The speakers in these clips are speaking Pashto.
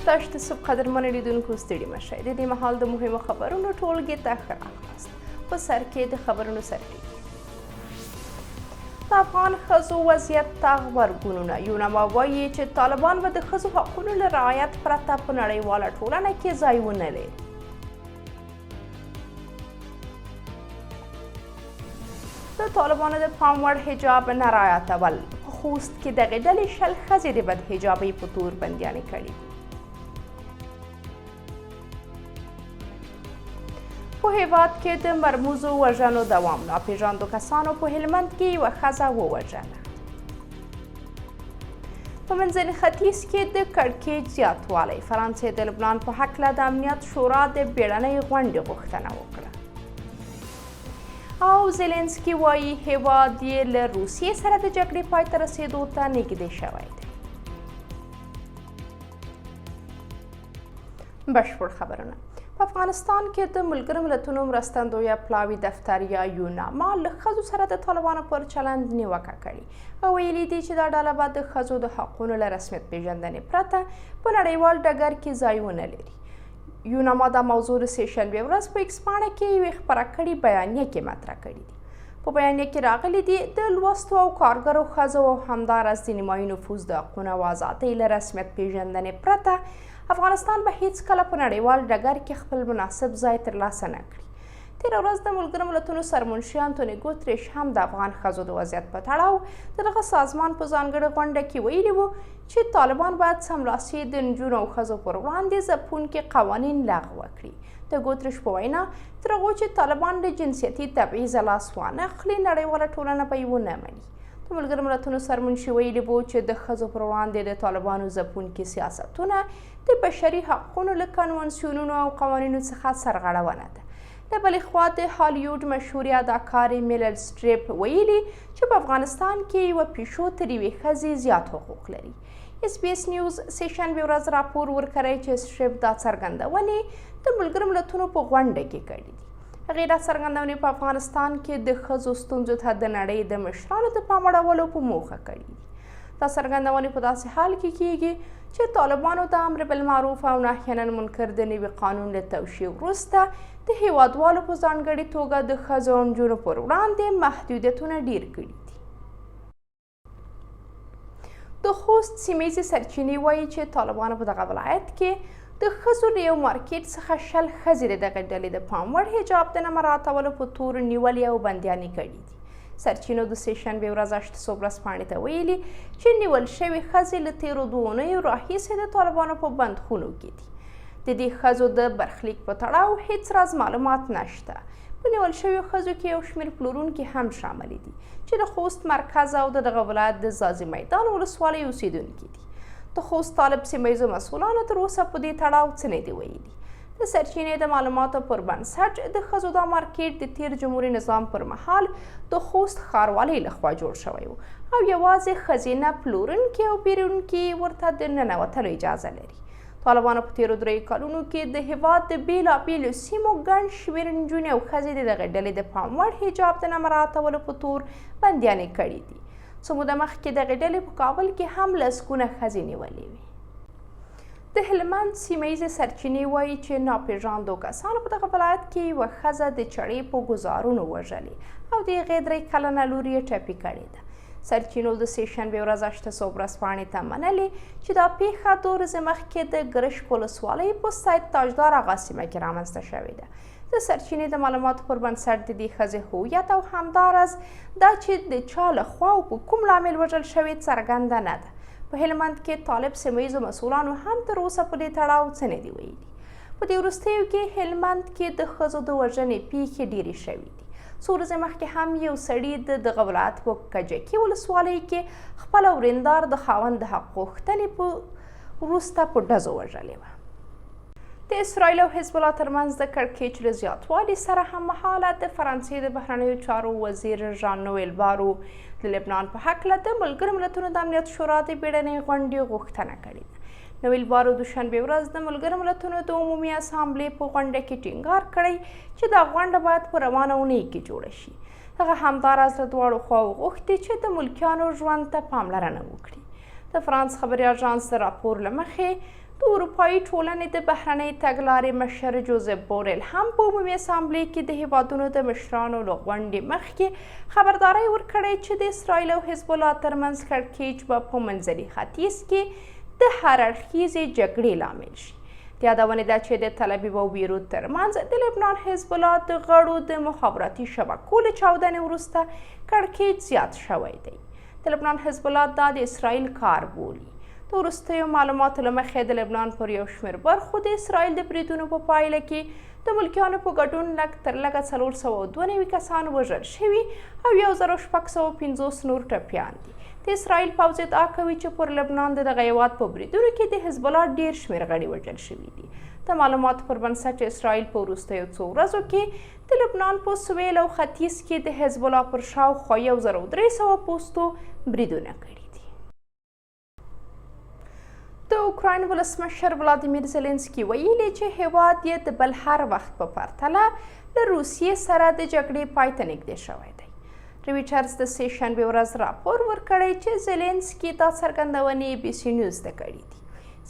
تاسو صبح قدرمن لیدونکو ستړي مشئ د دې مهال د مهمو خبرونو ټولګې ته ښه راغلاست. په سر کې د خبرونو سرټکي. د افغان ښځو وضعیت ته غبرګونونه. یونما وایي چې طالبان به د ښځو حقونو له رعایت پرته په نړیواله ټولنه کې ځای ونه لري. د طالبانو د پام وړ حجاب نه رعایتول. په خوست کې دغې ډلې 10 ښځې د بدحجابۍ په تور بندیانې کړي. په هېواد کې د مرموزو وژنو دوام. ناپېژاندو کسانو په هلمند کې یوه ښځه ووژله. په منځني ختیځ کې د کړکېچ زیاتوالی. فرانسې د لبنان په هکله د امنیت شورا د بیړنۍ غونډې غوښتنه وکړه. او زيلنسکي وایي هېواد یې له روسیې سره د جګړې پای ته رسېدو ته نږدې شوی دی. بشپړ خبرونه. په افغانستان کې د ملګرو ملتونو مرستندویه پلاوي دفتر یا یوناما له ښځو سره د طالبانو پر چلند نیوکه کړې او ویلي دي چې دا ډله به د ښځو د حقونو له رسمیت پیژندنې پرته په نړیوال ډګر کې ځای ونه لري. یوناما دا موضوع د سه‌شنبې ورځ په ایکس پاڼه کې یوې خپره کړې بیانیه کې مطرح کړې دي. په بیانیه کې راغلي دي د لوستو او کارګرو ښځو او همداراز د نیمایي نفوذ د حقونو او ازادۍ له رسمیت پیژندنې پرته افغانستان به هیڅکله په نړیوال ډګر کې خپل مناسب ځای ترلاسه نه کړي. تېره ورځ د ملګرو ملتونو سرمنشي انتوني ګوتریش هم د افغان ښځو د وضعیت په تړاو د دغه سازمان په ځانګړې غونډه کې ویلي وو چې طالبان باید سملاسي د نجونو او ښځو پر وړاندې ځپونکي قوانین لغوه کړي. د ګوتریش په وینا تر هغو چې طالبان د جنسیتي تبعیض لاس وانه اخلي نړیواله ټولنه به یې ونه مني. د ملګرو ملتونو سرمنشي ویلي وو چې د ښځو پر وړاندې د طالبانو ځپونکي سیاستونه د بشري حقونو له کنونسیونونو او قوانینو څخه سرغړونه ده. د بلې خوا د هالیوډ مشهورې اداکارې میرل سټریپ ویلي چې په افغانستان کې یوه پیشو تر یوې ښځې زیات حقوق لري. SBS نیوز سه‌شنبې ورځ راپور ورکړی چې سټریپ دا څرګندونې د ملګرو ملتونو په غونډه کې کړي دي. هغې دا څرګندونې په افغانستان کې د ښځو ستونزو ته د نړۍ د مشرانو د پام اړولو په موخه کړي دي. دا څرګندونې په داسې حال کې کیږي چې طالبانو د امر بالمعروف او نهي عن المنکر د نوي قانون له توشیح وروسته د هیوادوالو په ځانګړې توګه د ښځو او نجونو پر وړاندې محدودیتونه ډیر کړي دي. د خوست سیمه ییزې سرچینې وایي چې طالبانو په دغه ولایت کې د ښځو له یو مارکیټ څخه 10 ښځې د دغه ډلې د پام وړ حجاب د نه مراعاتولو په تور نیولې او بندیانې کړي دي. سرچینو د سه‌شنبې ورځ 8 ورځپاڼې ته ویلي چې نیول شوې ښځې له تېرو 2 اونیو راهیسې د طالبانو په بندخونو کې دي. د دې ښځو د برخلیک په تړاو هیڅ راز معلومات نشته. په نیول شویو ښځو کې یو شمېر پلورونکي هم شامل دي چې د خوست مرکز او د دغه ولایت د ځاځي میدان ولسوالۍ اوسیدونکي دي. د خوست طالب سیمه ییزو مسؤلانو تر اوسه په دې تړاو څه نه دي ویلي. د سرچینې د معلوماتو پر بنسټ د ښځو دا مارکیټ د تیر جمهوري نظام پر مهال د خوست ښاروالۍ لخوا جوړ شوی و او یوازې ښځینه پلورونکي او پیرونکي ورته د ننوتلو اجازه لري. طالبانو په تیرو 3 کلونو کې د هېواد د بېلابېلو سیمو ګڼ شمېر نجونې او ښځې د دغې ډلې د پام وړ حجاب د نه مراعاتولو په تور بندیانې کړي دي. څه موده مخکې دغې ډلې په کابل کې هم لسګونه ښځې نیولې وې. د هلمند سیمه ییزې سرچینې وایي چې ناپېژاندو کسانو په دغه ولایت کې یوه ښځه د چړې په ګزارونو وژلې او د هغې 3 کلنه لور یې ټپي کړې ده. سرچینو د سه‌شنبې ورځ 8 ورځپاڼې ته منلې چې دا پیښه 2 ورځې مخکې د ګرشک ولسوالۍ په سید تاجدار اغا سیمه کې رامنځته شوې ده. د سرچینې د معلوماتو پر بنسټ د دې ښځې هویت او همداراز دا چې د چا له خوا او په کوم لامل وژل شوې څرګنده نه ده. په هلمند کې طالب سیمه ییزو مسؤلانو هم تر اوسه په دې تړاو څه نه دي ویلي. په دې وروستیو کې هلمند کې د ښځو د وژنې پیښې ډېرې شوې دي. څو ورځې مخکې هم یو سړي د دغه ولایت په کجکي ولسوالۍ کې خپله ورېندار د خاوند د حق غوښتنې په وروسته په ډزو وژلې وه. د اسرائیل او حزب الله ترمنځ د کړکېچ له زیاتوالي سره هممهاله د فرانسې د بهرنیو چارو وزیر ژان نویل بارو د لبنان په هکله د ملګرو ملتونو د امنیت شورا د بیړنۍ غونډې غوښتنه کړې ده. نویل بارو دوشنبې ورځ د ملګرو ملتونو د عمومي اسامبلې په غونډه کې ټینګار کړی چې دا غونډه باید په روانه اونۍ کې جوړه شي. هغه همداراز له دواړو خواو غوښتي چې د ملکیانو ژوند ته پاملرنه وکړي. د فرانس خبري اژانس د راپور له مخې د اروپایي ټولنې د بهرنۍ تګلارې مشر جوزف بورل هم په عمومي اسامبلې کې د هیوادونو د مشرانو له غونډې مخکې خبرداری ورکړی چې د اسرائیل او حزب الله ترمنځ کړکېچ به په منځني ختیځ کې د هر اړخیزې جګړې لامل شي. د یادونې ده چې د تل ابیب او بیروت ترمنځ د لبنان حزب الله د غړو د مخابراتي شبکو له چاودنې وروسته کړکېچ زیات شوی دی. د لبنان حزب الله دا د اسرائیل کار بولي. د وروستیو معلوماتو له مخې د لبنان پر یو شمېر برخو د اسرائیل د بریدونو په پایله کې د ملکیانو په ګډون تر لږه 492 کسان وژل شوي او 1650 نور ټپیان دي. د اسرائیل پوځ ادعا کوي چې پر لبنان د دغه هیواد په بریدونو کې د حزب الله ډېر شمېر غړي وژل شوي دي. د معلوماتو پر بنسټ اسرائیل په وروستیو څو ورځو کې د لبنان په سویل او ختیځ کې د حزب الله پر شاوخوا 1300 پوستو بریدونه کړي. د اوکراین ولسمشر ولادیمیر زلنسکي ویلي چې هیواد یې د بل هر وخت په پرتله له روسیې سره د جګړې پای ته نږدې شوی دی. رویټرز د سې شنبې ورځ راپور ورکړی چې زلنسکي دا څرګندونې ABC نیوز ته کړي دي.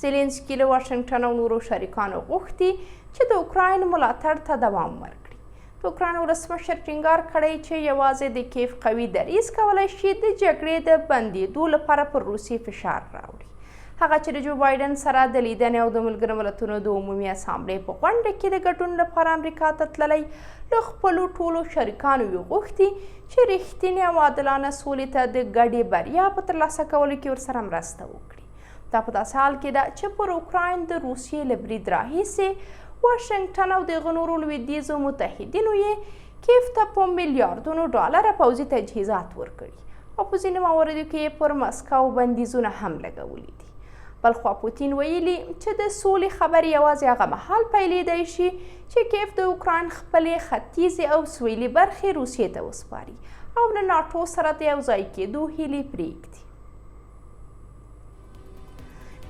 زلنسکي له واشنګټن او نورو شریکانو غوښتي چې د اوکراین ملاتړ ته دوام ورکړي. د اوکراین ولسمشر ټینګار کړی چې یوازې د کیف قوي دریځ کولی شي د جګړې د بندېدو لپاره پر روسیې فشار راوړي. هغه چې د جو بایډن سره د لیدنې او د ملګرو ملتونو د عمومي اسامبلې په غونډه کې د ګډون لپاره امریکا ته تللی، له خپلو ټولو شریکانو یې غوښتي چې رښتینې او عادلانه سولې ته د ګډې بریا په ترلاسه کولو کې ورسره مرسته وکړي. دا په داسې حال کې ده چې پر اوکراین د روسیې له برید راهیسې واشنګټن او دغه نورو لویدیځو متحدینو یې کیف ته په میلیاردونو ډالره پوځي تجهیزات ورکړي او په ځینو مواردو کې یې پر مسکو بندیزونه هم لګولي دي. بلخوا پوتین ویلي چې د سولې خبرې یوازې هغه مهال پیلېدی شي چې کیف د اوکراین خپلې ختیځې او سویلي برخې روسیې ته وسپاري او له ناټو سره د یوځای کېدو هیلې پرېږدي.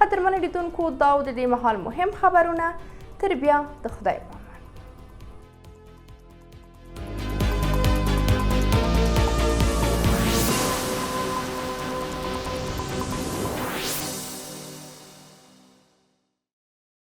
قدرمنو لیدونکو، دا د دې مهال مهم خبرونه. تر بیا د خدای